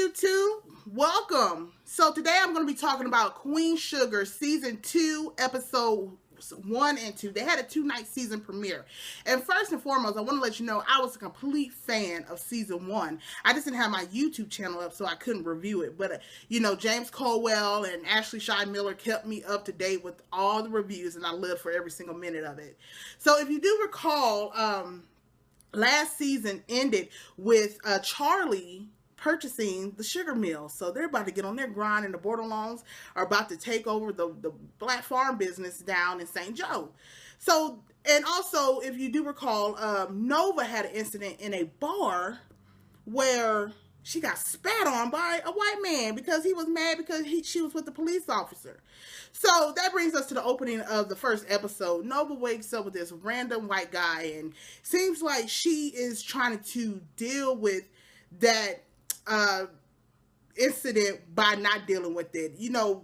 YouTube? Welcome. So today I'm going to be talking about Queen Sugar Season 2, Episode 1 and 2. They had a 2-night season premiere. And first and foremost, I want to let you know I was a complete fan of Season 1. I just didn't have my YouTube channel up, so I couldn't review it. But, James Colwell and Ashley Shy Miller kept me up to date with all the reviews, and I lived for every single minute of it. So if you do recall, last season ended with Charlie purchasing the sugar mill. So they're about to get on their grind, and the Bordelons are about to take over the black farm business down in St. Joe. So, and also, if you do recall, Nova had an incident in a bar where she got spat on by a white man because he was mad because she was with the police officer. So that brings us to the opening of the first episode. Nova wakes up with this random white guy, and seems like she is trying to deal with that incident by not dealing with it.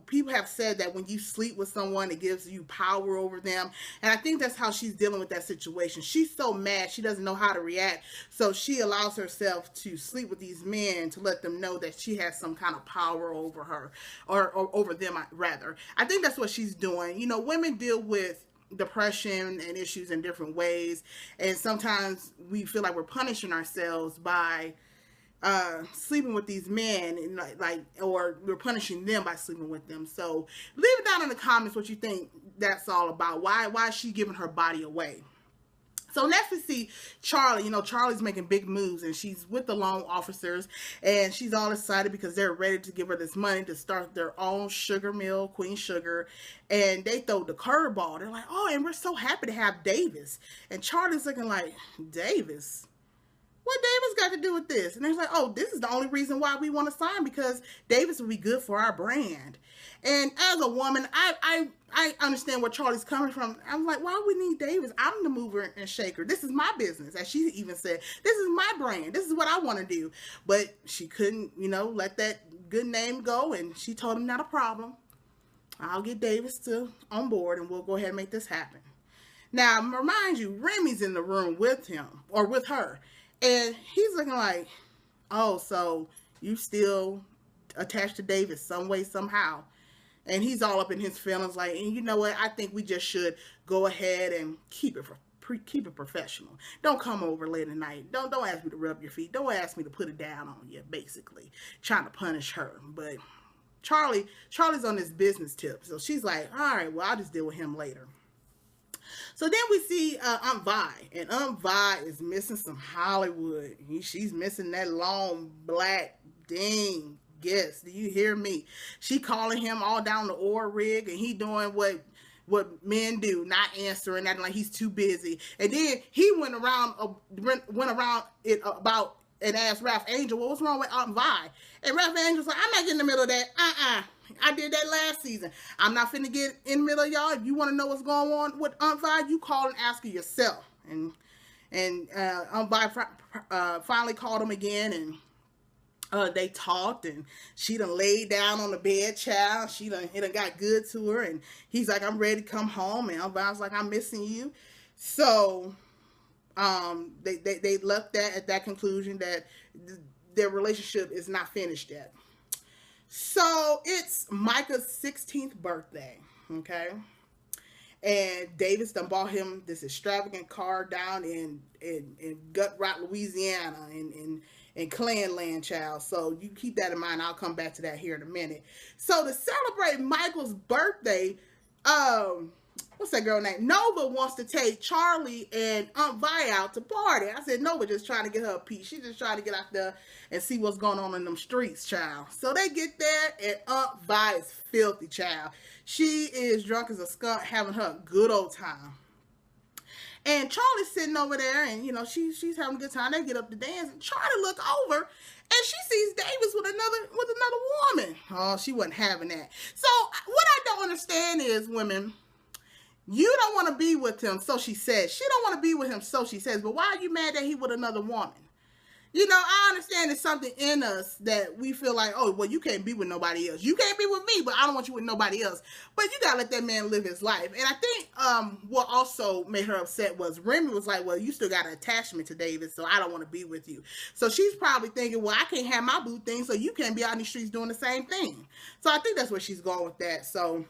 People have said that when you sleep with someone, it gives you power over them. And I think that's how she's dealing with that situation. She's so mad, she doesn't know how to react. So she allows herself to sleep with these men to let them know that she has some kind of power over her, or over them, rather. I think that's what she's doing. Women deal with depression and issues in different ways. And sometimes we feel like we're punishing ourselves by sleeping with these men, and or we're punishing them by sleeping with them. So leave it down in the comments what you think that's all about. Why is she giving her body away? So next we see Charlie. Charlie's making big moves, and she's with the loan officers, and she's all excited because they're ready to give her this money to start their own sugar mill, Queen Sugar. And they throw the curveball. They're like, oh, and we're so happy to have Davis. And Charlie's looking like, Davis? What Davis got to do with this? And they're like, oh, this is the only reason why we want to sign, because Davis will be good for our brand. And as a woman, I understand where Charlie's coming from. I'm like, why we need Davis? I'm the mover and shaker. This is my business. As she even said, this is my brand. This is what I want to do. But she couldn't, let that good name go. And she told him, not a problem. I'll get Davis on board, and we'll go ahead and make this happen. Now, remind you, Remy's in the room with him, or with her. And he's looking like, oh, so you still attached to Davis some way, somehow. And he's all up in his feelings, like, and you know what? I think we just should go ahead and keep it professional. Don't come over late at night. Don't ask me to rub your feet. Don't ask me to put it down on you, basically. Trying to punish her. But Charlie's on this business tip. So she's like, all right, well, I'll just deal with him later. So then we see Aunt Vi, and Aunt Vi is missing some Hollywood. She's missing that long black ding. Yes, do you hear me? She calling him all down the oil rig, and he doing what men do, not answering, acting like he's too busy. And then he went around it about and asked Ralph Angel, well, what's wrong with Aunt Vi? And Ralph Angel's like, I'm not getting in the middle of that. I did that last season. I'm not finna get in the middle of y'all. If you want to know what's going on with Aunt Vi, you call and ask her yourself. And Aunt Vi finally called him again, and they talked, and she done laid down on the bed, child. It done got good to her, and he's like, I'm ready to come home. And Aunt Vi's like, I'm missing you. So they left that at that conclusion that their relationship is not finished yet. So it's Micah's 16th birthday, okay? And Davis done bought him this extravagant car down in Gut Rock, Louisiana, in Clan Land, child. So you keep that in mind. I'll come back to that here in a minute. So to celebrate Michael's birthday, what's that girl name? Nova wants to take Charlie and Aunt Vi out to party. I said, Nova just trying to get her a piece. She's just trying to get out there and see what's going on in them streets, child. So they get there, and Aunt Vi is filthy, child. She is drunk as a skunk, having her a good old time. And Charlie's sitting over there, and, she's having a good time. They get up to dance, and Charlie look over, and she sees Davis with another woman. Oh, she wasn't having that. So what I don't understand is, women, you don't want to be with him, so she says. She don't want to be with him, so she says. But why are you mad that he with another woman? You know, I understand there's something in us that we feel like, oh, well, you can't be with nobody else. You can't be with me, but I don't want you with nobody else. But you gotta let that man live his life. And I think what also made her upset was Remy was like, well, you still got an attachment to David, so I don't want to be with you. So she's probably thinking, well, I can't have my boo thing, so you can't be out in the streets doing the same thing. So I think that's where she's going with that. So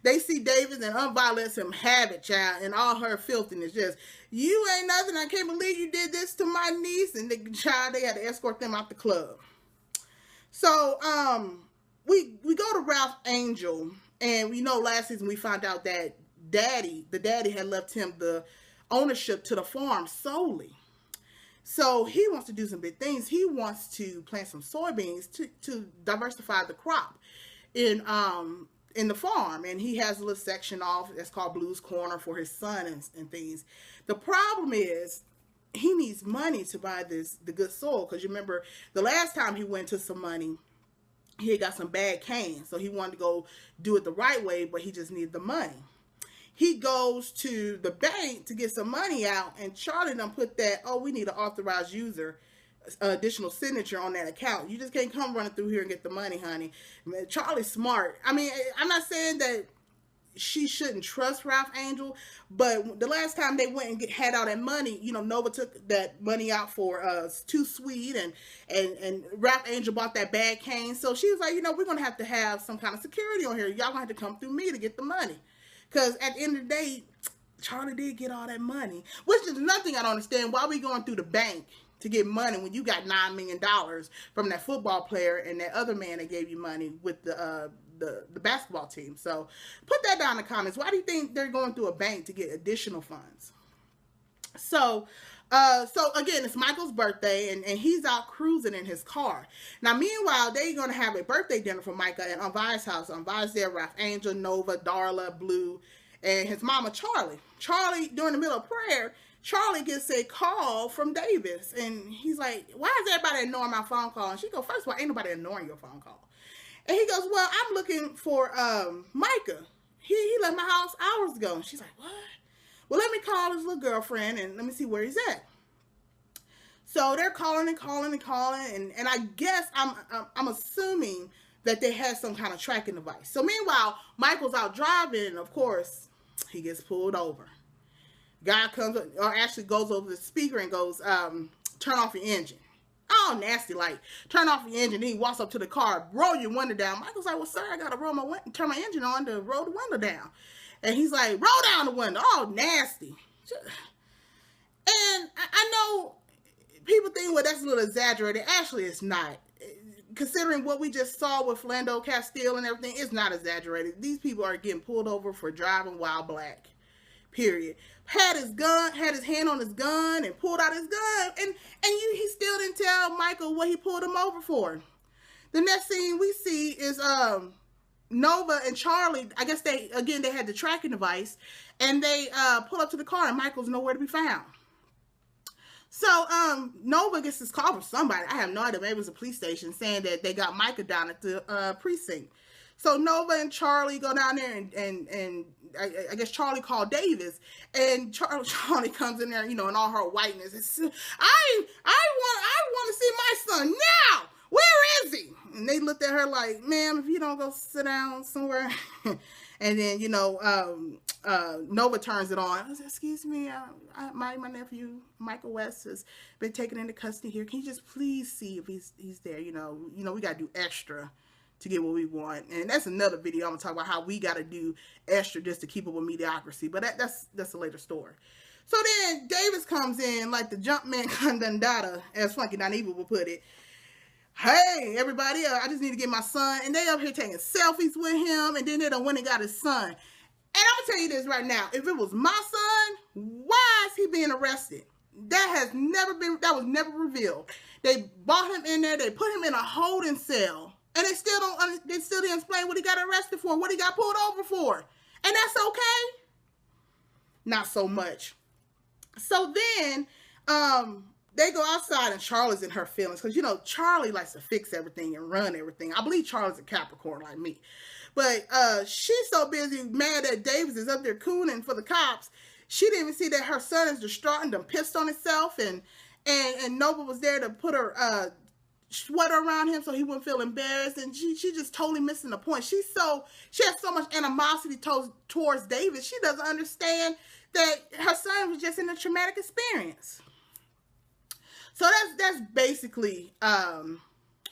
they see Davis and Unvi lets him have it, child, and all her filthiness. Just, you ain't nothing. I can't believe you did this to my niece. And the child, they had to escort them out the club. So we go to Ralph Angel, and we know last season we found out that the daddy had left him the ownership to the farm solely. So he wants to do some big things. He wants to plant some soybeans to diversify the crop in the farm, and he has a little section off that's called Blue's Corner for his son and things. The problem is he needs money to buy the good soil, because you remember the last time he went to some money, he had got some bad cane, so he wanted to go do it the right way, but he just needed the money. He goes to the bank to get some money out, and Charlie done put that, oh, we need an authorized user additional signature on that account. You just can't come running through here and get the money, honey. Man, Charlie's smart. I mean, I'm not saying that she shouldn't trust Ralph Angel, but the last time they went and had all that money, you know, Nova took that money out for Too Sweet, and Ralph Angel bought that bad cane. So she was like, you know, we're going to have some kind of security on here. Y'all going to have to come through me to get the money. Because at the end of the day, Charlie did get all that money, which is nothing I don't understand. Why are we going through the bank to get money when you got $9 million from that football player and that other man that gave you money with the basketball team? So put that down in the comments. Why do you think they're going through a bank to get additional funds? So again, it's Michael's birthday, and he's out cruising in his car. Now, meanwhile, they're going to have a birthday dinner for Micah at Vi's house. Vi's there, Ralph Angel, Nova, Darla, Blue, and his mama, Charlie. Charlie, during the middle of prayer, Charlie gets a call from Davis, and he's like, why is everybody ignoring my phone call? And she goes, first of all, ain't nobody ignoring your phone call. And he goes, well, I'm looking for Micah. He left my house hours ago. And she's like, what? Well, let me call his little girlfriend, and let me see where he's at. So they're calling, and I guess I'm assuming that they had some kind of tracking device. So meanwhile, Michael's out driving, and of course, he gets pulled over. Guy comes, or actually goes over the speaker and goes, turn off your engine. Oh, nasty, like, turn off your engine. Then he walks up to the car, roll your window down. Michael's like, well, sir, I got to turn my engine on to roll the window down. And he's like, roll down the window. Oh, nasty. And I know people think, well, that's a little exaggerated. Actually, it's not. Considering what we just saw with Philando Castile and everything, it's not exaggerated. These people are getting pulled over for driving while black. Period. Had his hand on his gun and pulled out his gun, and he still didn't tell Michael what he pulled him over for. The next scene we see is Nova and Charlie. I guess they had the tracking device, and they pull up to the car, and Michael's nowhere to be found. So Nova gets this call from somebody. I have no idea. Maybe it was a police station saying that they got Micah down at the precinct. So Nova and Charlie go down there, and I guess Charlie called Davis, and Charlie comes in there, you know, in all her whiteness. I want to see my son now. Where is he? And they looked at her like, ma'am, if you don't go sit down somewhere. And then, you know, Nova turns it on. I said, excuse me, my nephew, Michael West, has been taken into custody here. Can you just please see if he's there? You know, we got to do extra to get what we want. And that's another video. I'm going to talk about how we got to do extra just to keep up with mediocrity. But that's a later story. So then Davis comes in like the Jumpman Condandata, as Funky Don Evil would put it. Hey, everybody, I just need to get my son. And they up here taking selfies with him. And then they done went and got his son. And I'm going to tell you this right now. If it was my son, why is he being arrested? That was never revealed. They brought him in there. They put him in a holding cell. And they still didn't explain what he got arrested for, what he got pulled over for. And that's okay? Not so much. So then, they go outside, and Charlie's in her feelings. Because, you know, Charlie likes to fix everything and run everything. I believe Charlie's a Capricorn like me. But she's so busy, mad that Davis is up there cooning for the cops. She didn't even see that her son is distraught and done pissed on himself, and Nova was there to put her sweater around him so he wouldn't feel embarrassed, and she just totally missing the point. She has so much animosity towards David. She doesn't understand that her son was just in a traumatic experience. So that's basically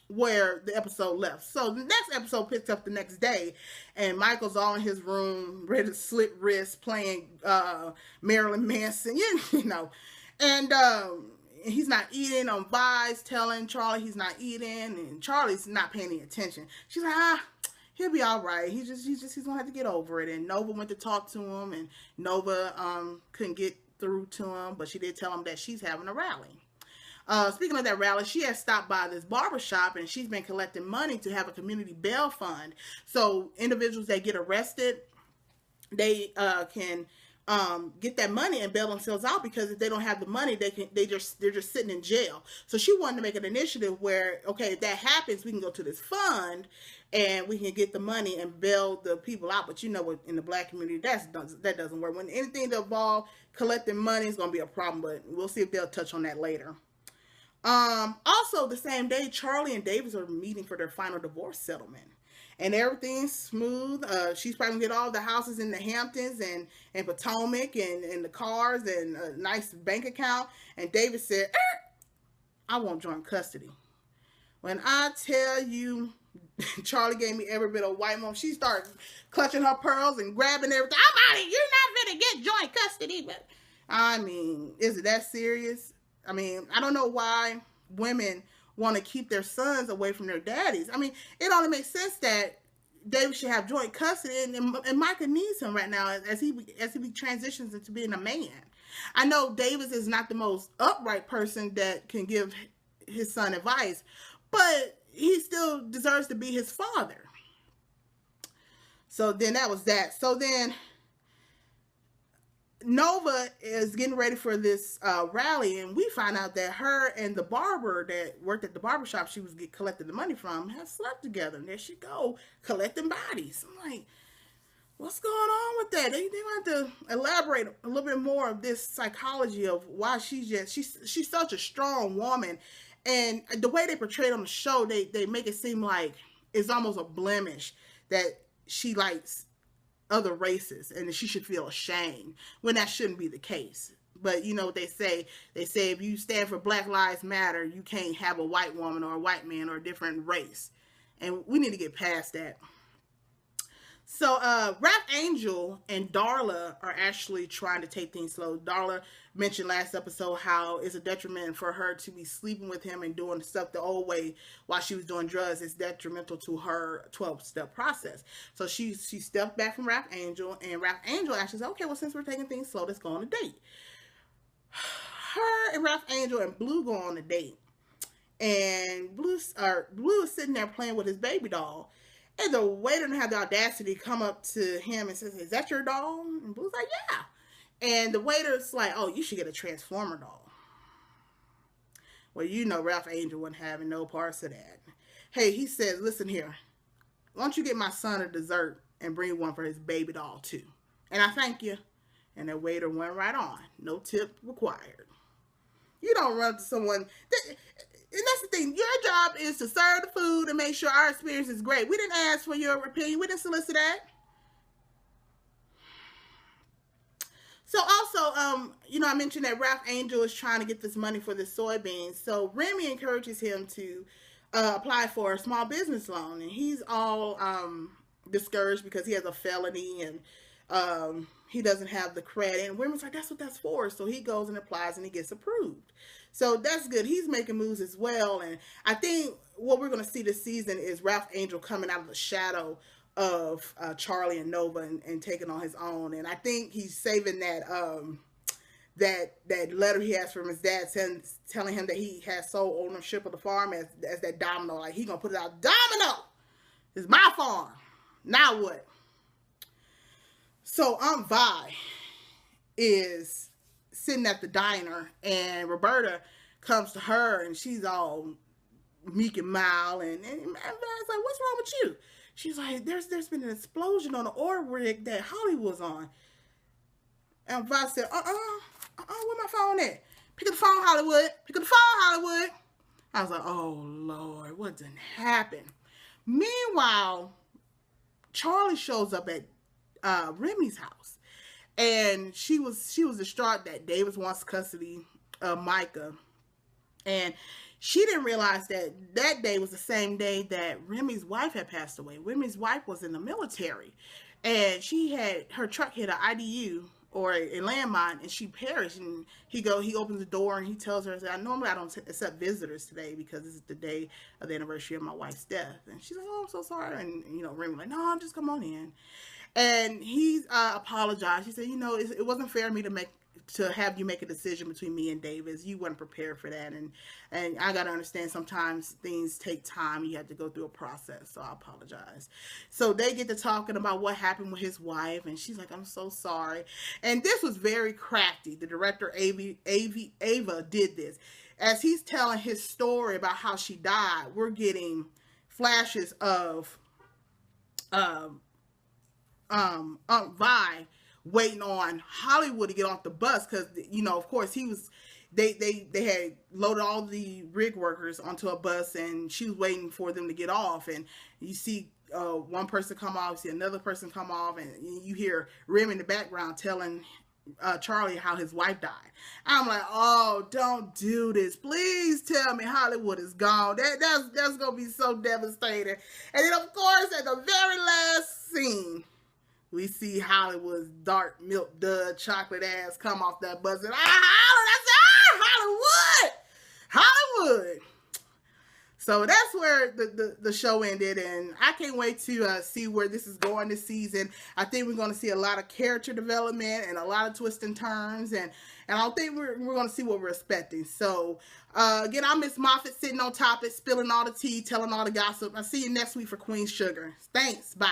where the episode left. So the next episode picks up the next day, and Michael's all in his room, ready to slit wrists, playing Marilyn Manson, you know, and he's not eating. On Vi's telling Charlie he's not eating, and Charlie's not paying any attention. She's like, he'll be all right. He's gonna have to get over it. And Nova went to talk to him, and Nova couldn't get through to him, but she did tell him that she's having a rally. Speaking of that rally, she has stopped by this barbershop, and she's been collecting money to have a community bail fund. So individuals that get arrested, they can get that money and bail themselves out, because if they don't have the money, they're just sitting in jail. So she wanted to make an initiative where, okay, if that happens, we can go to this fund and we can get the money and bail the people out. But you know, in the black community, that doesn't work. When anything that involves collecting money is going to be a problem, but we'll see if they'll touch on that later. Also, the same day, Charlie and Davis are meeting for their final divorce settlement. And everything's smooth. She's probably going to get all the houses in the Hamptons and Potomac and the cars and a nice bank account. And Davis said, I want joint custody. When I tell you, Charlie gave me every bit of white mom. She started clutching her pearls and grabbing everything. I'm out of here. You're not going to get joint custody. But I mean, is it that serious? I mean, I don't know why women want to keep their sons away from their daddies. I mean, it only makes sense that David should have joint custody, and Micah needs him right now as he transitions into being a man. I know Davis is not the most upright person that can give his son advice, but he still deserves to be his father. So then that was that. So then Nova is getting ready for this rally, and we find out that her and the barber that worked at the barbershop she was collecting the money from have slept together. And there she go, collecting bodies. I'm like, what's going on with that? They want to elaborate a little bit more of this psychology of why she's such a strong woman. And the way they portray it on the show, they make it seem like it's almost a blemish that she likes other races and that she should feel ashamed, when that shouldn't be the case. But you know what they say if you stand for Black Lives Matter, you can't have a white woman or a white man or a different race, and we need to get past that. So Rap Angel and Darla are actually trying to take things slow. Darla mentioned last episode how it's a detriment for her to be sleeping with him and doing stuff the old way while she was doing drugs. It's detrimental to her 12-step process. So she stepped back from Rap Angel, and Rap Angel actually said, okay, well, since we're taking things slow, let's go on a date. Her and Rap Angel and Blue go on a date. And Blue is sitting there playing with his baby doll. And the waiter didn't have the audacity to come up to him and says, is that your doll? And Blue's like, yeah. And the waiter's like, oh, you should get a Transformer doll. Well, you know Ralph Angel wasn't having no parts of that. Hey, he says, listen here. Why don't you get my son a dessert and bring one for his baby doll too? And I thank you. And the waiter went right on. No tip required. You don't run to someone... And that's the thing. Your job is to serve the food and make sure our experience is great. We didn't ask for your opinion. We didn't solicit that. So also, you know, I mentioned that Ralph Angel is trying to get this money for the soybeans. So Remy encourages him to apply for a small business loan. And he's all discouraged because he has a felony and he doesn't have the credit. And Remy's like, that's what that's for. So he goes and applies and he gets approved. So that's good. He's making moves as well. And I think what we're going to see this season is Ralph Angel coming out of the shadow of Charlie and Nova and taking on his own. And I think he's saving that that letter he has from his dad telling him that he has sole ownership of the farm as that domino. Like, he's going to put it out, domino! It's my farm. Now what? So Aunt Vi is sitting at the diner, and Roberta comes to her, and she's all meek and mild, and Vi's like, what's wrong with you? She's like, there's been an explosion on the oil rig that Holly was on. And Vi said, where my phone at? Pick up the phone, Hollywood. Pick up the phone, Hollywood. I was like, oh, Lord, what done happened? Meanwhile, Charlie shows up at Remy's house. And she was distraught that Davis wants custody of Micah. And she didn't realize that day was the same day that Remy's wife had passed away. Remy's wife was in the military. And her truck hit an IDU or a landmine, and she perished. And he opens the door and he tells her, normally I don't accept visitors today because this is the day of the anniversary of my wife's death. And she's like, oh, I'm so sorry. And, Remy like, no, just come on in. And he apologized. He said, it wasn't fair of me to have you make a decision between me and Davis. You weren't prepared for that. And I got to understand sometimes things take time. You have to go through a process. So I apologize. So they get to talking about what happened with his wife. And she's like, I'm so sorry. And this was very crafty. The director, Ava did this. As he's telling his story about how she died, we're getting flashes of Vi waiting on Hollywood to get off the bus because, of course, they had loaded all the rig workers onto a bus and she was waiting for them to get off. And you see one person come off, you see another person come off, and you hear Remy in the background telling Charlie how his wife died. I'm like, oh, don't do this. Please tell me Hollywood is gone. That's going to be so devastating. And then, of course, at the very last scene, we see Hollywood's dark milk dud chocolate ass come off that bus. And Hollywood. So that's where the show ended. And I can't wait to see where this is going this season. I think we're going to see a lot of character development and a lot of twists and turns. And I don't think we're going to see what we're expecting. So, again, I'm Miss Moffat sitting on top, spilling all the tea, telling all the gossip. I'll see you next week for Queen Sugar. Thanks. Bye.